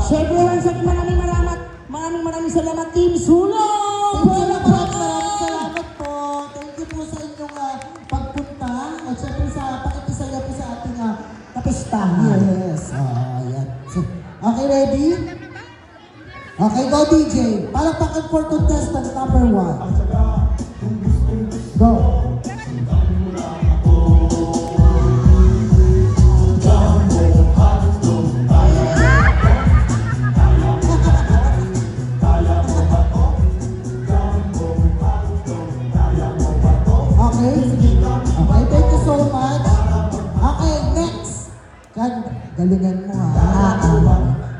Siyempre lang sa maraming salamat, Team Sulong! Maraming salamat po. Thank you po sa inyong pagpunta. At syempre sa pakikisaya po sa ating kapistahan. Yes. Ayan. So, okay, ready? Okay, go DJ. Palakpakan for contestant number 1. Go. Okay, thank you so much. Okay, next. Galingan mo ha.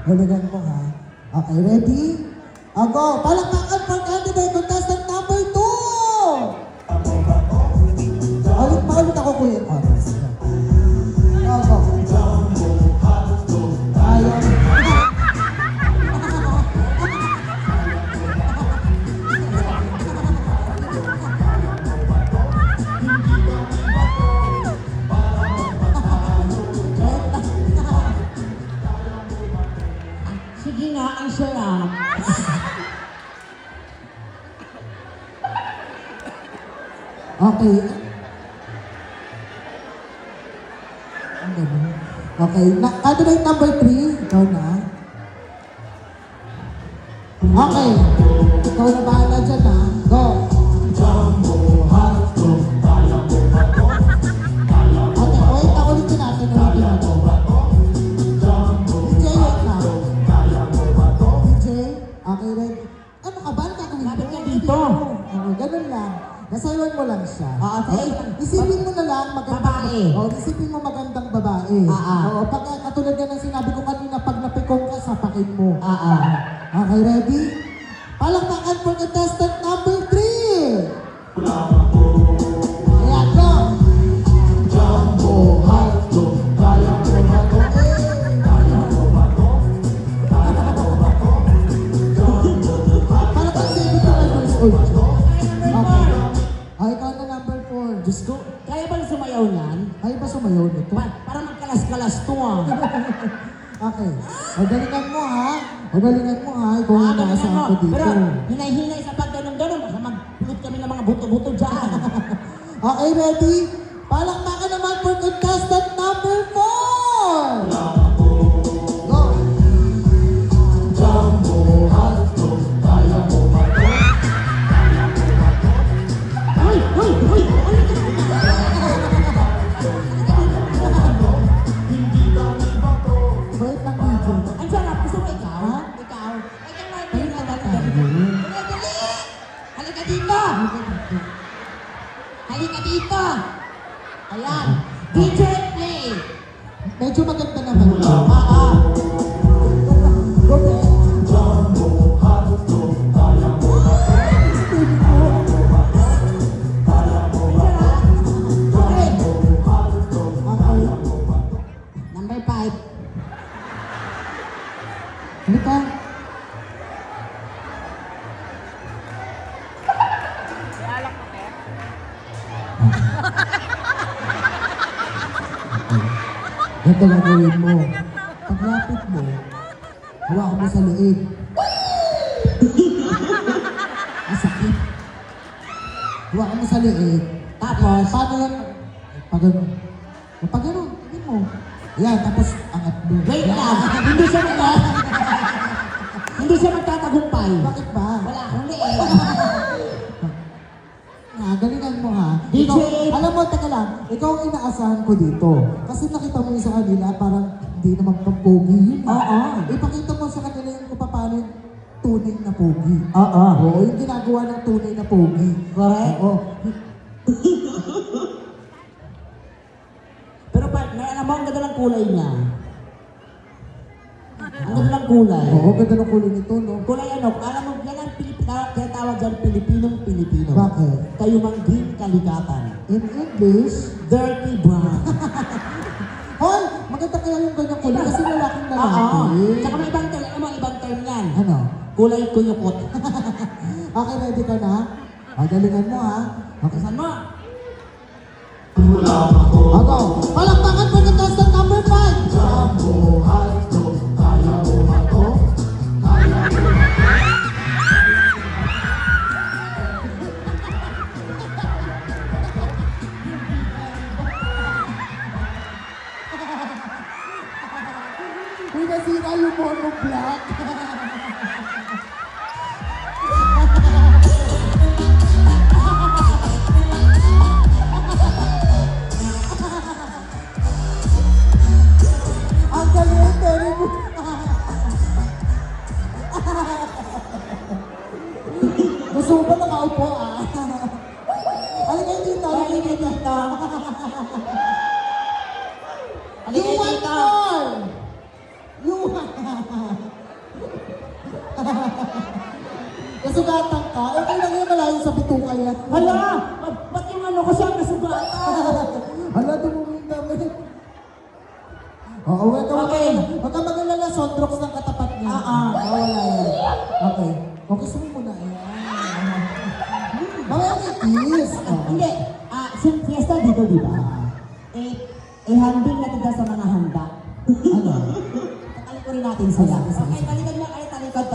Galingan mo ha. Okay, ready? Go. Palakpakan for candidate contestant number 2. Ulit ako kuya. Go. Ayaw. Sige nga, ang sarap. Okay. Ang ganun. Okay. Candidate number 3. Ikaw na. Okay. Ikaw na bahala dyan ha. Go. Okay, wait. Ulitin natin. DJ, wait na. DJ, okay, ready? Ano ka ba? Ano gagawin mo? Lapit ka dito. Okay, ganun lang. Nasayawan mo lang siya. Okay. Isipin mo na lang magandang Babae. Isipin mo magandang babae. Pag katulad nga ng sinabi ko kanina, pag napikong ka, sapakin mo. Okay, ready? Palakpakan for contestant number 3! Ayan, go! Jumbo, Halto, kaya mo ba to? Parang kasi ito na years old. Okay. Ay, ikaw na number 4. Diyos ko, kaya ba sumayaw niyan? Ay, ba sumayaw nito? Parang magkalas-kalas to Okay. O, galingan mo ha. Ikaw ang naasahan ko dito. Pero hinay-hinay sa pag-ganon-ganon, baka magpulot kami ng mga buto-buto dyan. Okay, ready? Palakpakan naman for contestant number 4! Go! Jumbo, Halto, kaya mo ba to? Hoy! Wait lang, DJ. Ang sarap, gusto mo ikaw? Ha? Ikaw? Dali. Halika dito! Halika dito! Ayan. DJ play! Medyo maganda naman. Oo. Go, babe. Jumbo, Halto, kaya mo ba to? Okay. Okay. Number 5. Halika. Ito lang gawin mo. Paglapit mo, hawakan mo sa liig. Masakit. Hawakan mo sa liig. Tapos, Paano yan? Pag ano? Pag ano? Tingin mo. Yan, tapos angat mo. wait Yan. lang. Hindi siya magtatagumpay. Bakit ba? Wala akong liig. Galingan mo ha. DJ! Alam mo, teka lang, ikaw ang inaasahan ko dito. Kasi nakita mo yung sa kanila, parang hindi naman pang-pogi yun. Oo. Ipakita mo sa kanila yung kung paano yung tunay na pogi. Oo. Oo, yung ginagawa ng tunay na pogi. Correct. Oo. Pero alam mo, ang ganda ng kulay niya. Ang ganda ng kulay. Oo, ganda ng kulay nito, no? Kulay ano, alam mo, yan ang kaya tawag dyan Pilipinong-Pilipino. Bakit? Kayumangging kaligatan. In English, Dirty brown. hoy, maganda kaya yung ganyan kulay kasi lalaking lalaki. Oo. Tsaka may ibang term, ano ibang term yan? Ano? Kulay kuyukot. Okay, ready ka na? Galingan mo ha. Okay, Saan mo? Ako, palakpakan po contestant number 5. Jumbo, Halto, kaya mo ba to? nasira yung monoblock. Ang galing, very good. Gusto mo ba nakaupo Halika dito, halika dito. You want more! You want... Nasugatan ka? Okay lang yun, malayo sa bituka yan. Hala! Ba't yung ano ko siya nasugatan? Hala, dumumi yung dami. Oo, huwag ka mag-alala, Sondrox ng katapat niya. Wala yan. Okay. Okay, sumi mo na. Mamaya may kiss. Hindi. Fiesta dito, di ba? Handing na tiga sa mga handa. Ano? Tatalikurin natin sila. Okay, talikod mo. Ay, talikod.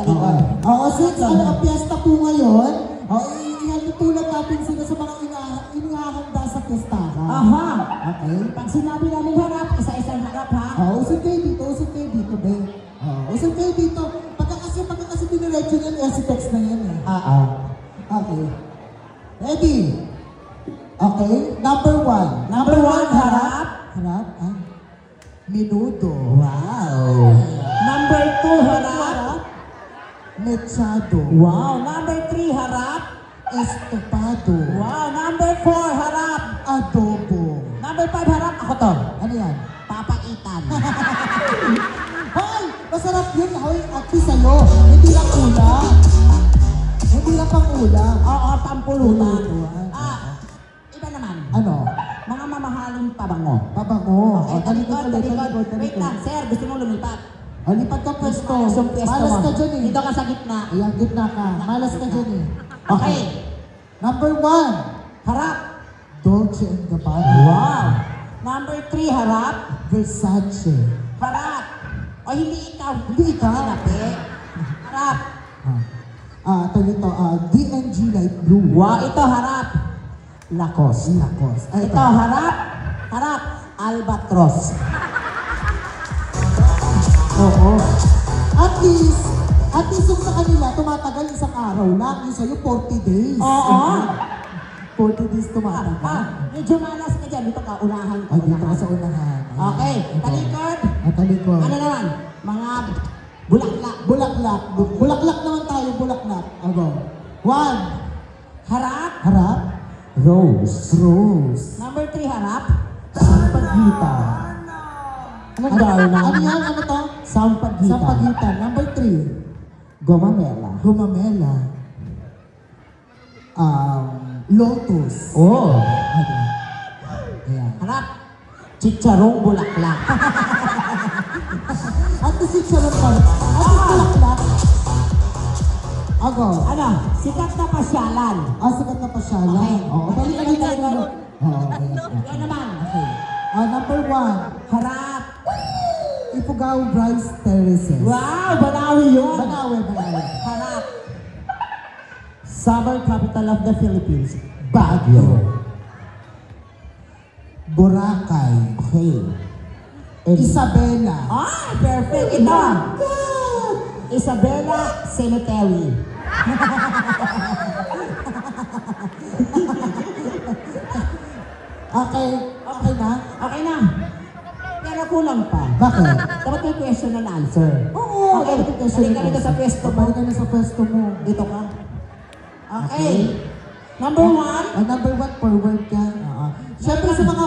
Oo, since ang piyesta po ngayon, ihalutulad natin sila sa mga inahanda sa piyestahan. Aha! Okay? Pag sinabi namin harap, isa-isang harap, ha? Usap kayo dito, be. Usap kayo dito. Pagka kasi diniretso yan, text na yan eh. Okay. Ready? Okay, number 1. Number 1, harap. Harap, Menudo. Wow! Number 2, harap. Mechado. Wow! Number 3, harap. Estopado. Wow! Number 4, harap. Adobo. Number 5, harap. Ako to. Ano yan? Papaitan. Hoy! Masarap yun. Hoy, at least sa'yo. Hindi lang ulam. Hindi lang pang ulam. Oo, pampulutan. Pulutan. Iba naman. Ano? Mga mamahaling pabango. Pabango. Okay, talikod. talikod. Wait lang, sir. Gusto mong lumipat? Lipat ka pwesto. Yung pwesto Malas mo. ka dyan eh. Dito ka sa gitna. Ayan, gitna ka. Malas ka dyan eh. Okay. Number 1. Harap. Dolce & Gabbana. Wow. Number 3, harap. Versace. Harap. O hindi ikaw. Hindi ikaw. Tinapi. Harap. Ito nito, D&G Light Blue. Wow, ito harap. Lacoste. Lacoste. Ito harap. Harap. Albatros. Oo. At least yung sa kanila, tumatagal isang araw lang. Yung sa'yo, 40 days. Oo. 40 days tumatagal. Medyo malas ka dyan. Dito ka, unahan ka. Ay, dito ka sa unahan. Okay, talikod. Talikod. Ano naman? Mga bulaklak. Bulaklak. Bulaklak naman tayo, bulaklak. Go. 1. Harap. Harap. Rose. Rose. Number 3, harap. Sampagitan. Ano darna? Ano yan? Ano to? Sampagitan. Sampagitan. Number 3. Gomamela. Gumamela. Lotus. Oh. Ayan. Harap. Chicharong bulaklak. At the six na pa. At the bulaklak. Ago. Ano? Sikat na pasyalan. Sikat na pasyalan. Okay. Oo. Balik ka tayo. Oo. Yan naman. Okay. Number 1. Harap. Ifugao Bryce Terraces. Wow! Banawi yun. Banawe. Harap. Summer capital of the Philippines. Baguio. Boracay. Okay. Isabela. Perfect. Ito. Isabela Cemetery. Okay. Okay na? Okay na. Pero kulang pa. Bakit? Dapat may question and answer. Oo. Okay. Halika dito sa pwesto mo. Balik ka na sa pwesto mo. Dito ka. Okay. Number 1. Number 1, forward ka. Siyempre sa mga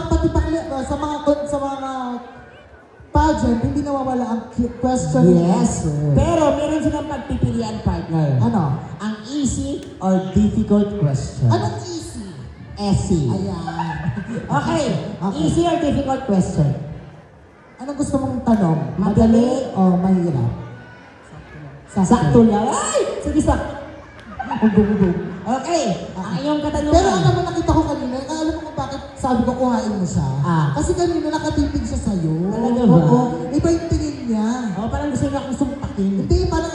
sa mga pageant, hindi nawawala ang question. Yes. Pero meron silang pagpipilian, partner. Ano? Ang easy or difficult question. Anong easy? Easy. Ayan. Okay. Okay. Easy or difficult question? Anong gusto mong tanong? Madali o mahirap? Sakto lang. Ay! Sige, sakto. Ugong-ugong. Okay. Ang iyong katanungan. Pero alam mo, nakita ko kanina, alam mo kung bakit sabi ko kuhain mo siya? Kasi kanina nakatitig siya sa'yo. Talaga ba? Oo. Iba yung tingin niya. Parang gusto niya akong sumpakin. Hindi, parang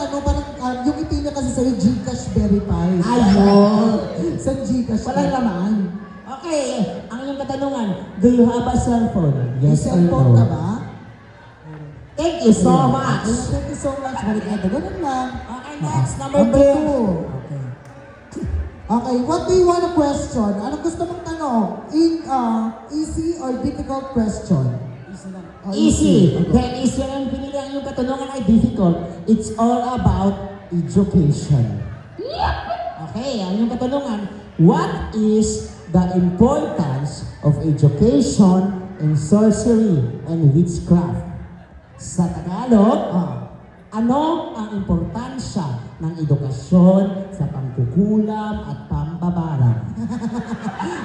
yung ngiti niya kasi sa'yo, Gcash verified. Ayun. Sa Gcash. Walang laman. Okay. Ang iyong katanungan. Do you have a cellphone? May Yes or cellphone no? ka ba? Thank you so much. Thank you so much. Balik na ganun lang. Okay, next, number Number 2. two. Okay. Okay, what do you want to question? Anong gusto mong tanong? Easy or difficult question? Oh, Easy. Okay. Then easy ang pinili ang yung katanungan ay difficult. It's all about education. Okay, ang yung katanungan, what is the importance of education in sorcery and witchcraft? Sa Tagalog, ano ang importansya ng edukasyon sa pangkukulam at pambabarang?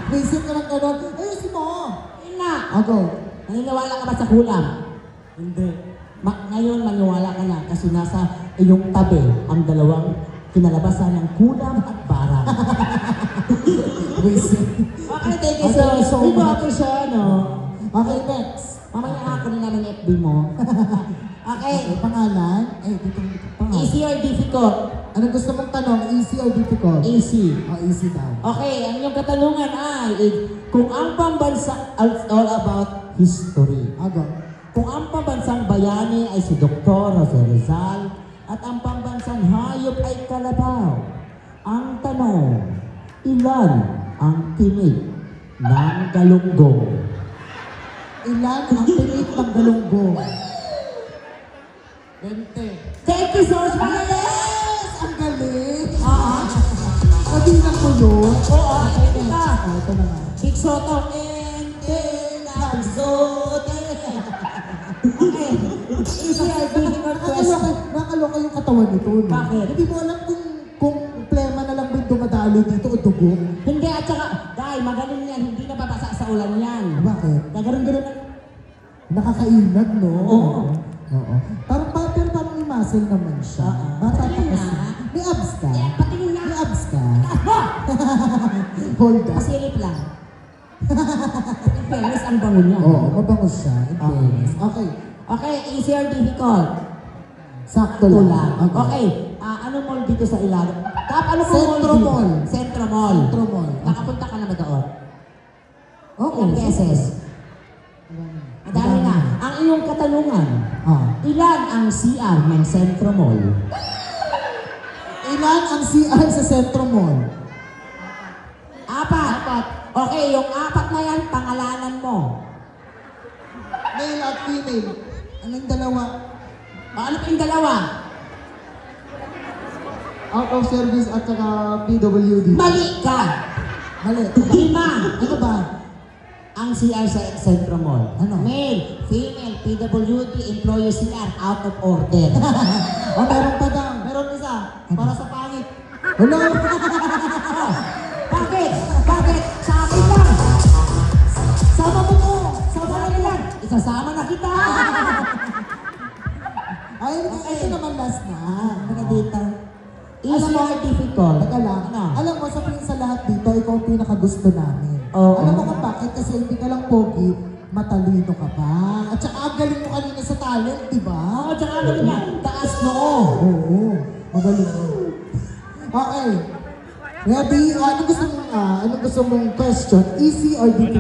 Basic ka lang ganun. Ayusin mo! Ina! Ako. Naniniwala ka ba sa kulam? Hindi. Ngayon, maniwala ka na kasi nasa iyong tabi ang dalawang kinalabasan ng kulam at barang. Basic. Okay, thank you Okay, so so much. much. Ito siya, no? Okay, next. Mamaya hakunin namin yung FB mo. Okay, Okay, pangalan. Dito pangalan. easy or difficult? Anong gusto mong tanong? Easy or difficult? Easy. Easy daw. Okay, ang iyong katanungan ay, kung ang pambansa, all about history. Ako. Kung ang pambansang bayani ay si Dr. Jose Rizal at ang pambansang hayop ay kalabaw, ang tanong, ilan ang tinig ng galunggong? Ilan ang tinik ng galunggong? 20. Thank you so much, mga Yes! Ang galing! Kabilang mo yun? Oo, ito na. Ito na nga. Big Soto, Okay, easy or difficult question? Nakakaloka yung katawan nito. No? Bakit? Hindi mo alam kung plema na lang ba yung dumadalo dito o dugo. Hindi, at saka, dahil magaling yan, hindi na babasa sa ulan yan. Bakit? Gagaroon-garoon na. Nakakainag, no? Oo. Oo. Pero parang may muscle naman siya. Bata pa Patingin kasi. na. May abs ka? Patingin na. May abs ka? Ah! Hold up. Pasilip lang. In fairness, ang bango niya. Oo, mabango siya. In fairness. Okay. Okay, easy or difficult? Sakto Tula. lang. Okay, anong mall dito sa ilalim? Ano po Centro dito? Mall. Centro Mall. Centro Mall. Nakapunta ka na ba doon? Oo. Ilang beses? Madami na. Ang iyong katanungan, ilan ang CR ng Centro Mall? Ilan ang CR sa Centro Mall? 4. Okay, yung 4 na yan, pangalanan mo. Male at female. Anong dalawa? Ano pa yung dalawa? Out of service at saka PWD. Mali ka! Mali. 5. Ano ba? Ang CR sa Centro Mall. Ano? Male, female, PWD, employee CR, out of order. Meron pa daw. Meron isa, para sa pangit. Wala. Bakit? Bakit? Sa akin lang. Sama mo ko. Sama na lang. Isasama na kita. Ay, ito naman last na. Mga dito. Easy or difficult? Teka lang. Ano? Alam mo, sa lahat dito, ikaw ang pinakagusto namin. Oo. Alam mo kung bakit? Kasi hindi ka lang pogi, matalino ka pa. At saka ang galing mo kanina sa talent, di ba? Oo, tsaka ano niya, taas noo. Oo. Magaling mo. Okay. Ready? Ano gusto mong question? Easy or difficult?